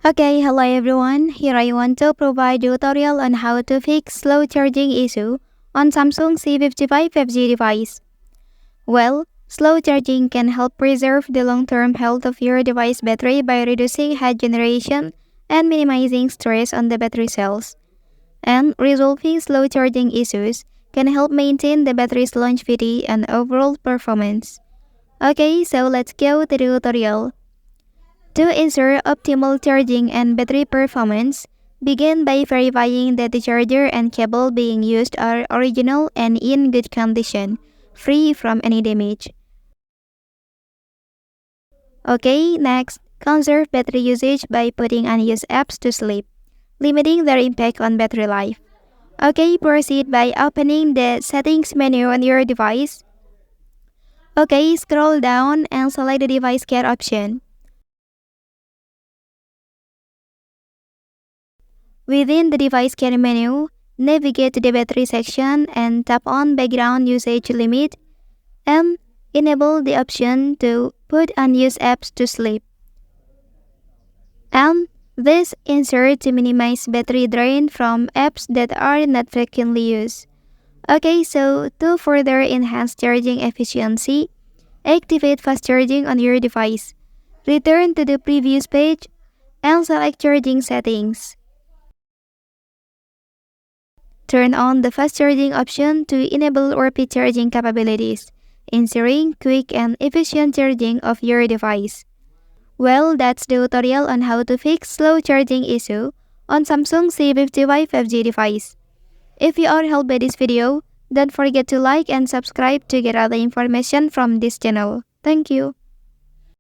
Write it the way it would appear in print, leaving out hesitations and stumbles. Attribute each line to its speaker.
Speaker 1: Okay, hello everyone. Here I want to provide a tutorial on how to fix slow charging issue on Samsung C55 5G device. Well, slow charging can help preserve the long-term health of your device battery by reducing heat generation and minimizing stress on the battery cells. And resolving slow charging issues can help maintain the battery's longevity and overall performance. Okay, so let's go to the tutorial. To ensure optimal charging and battery performance, begin by verifying that the charger and cable being used are original and in good condition, free from any damage. Okay, next, conserve battery usage by putting unused apps to sleep, limiting their impact on battery life. Okay, proceed by opening the settings menu on your device. Okay, scroll down and select the device care option. Within the device care menu, navigate to the battery section and tap on background usage limit and enable the option to put unused apps to sleep. And this ensures to minimize battery drain from apps that are not frequently used. Okay, so to further enhance charging efficiency, activate fast charging on your device. Return to the previous page and select charging settings. Turn on the fast charging option to enable rapid charging capabilities, ensuring quick and efficient charging of your device. Well, that's the tutorial on how to fix slow charging issue on Samsung C55 5G device. If you are helped by this video, don't forget to like and subscribe to get other information from this channel. Thank you.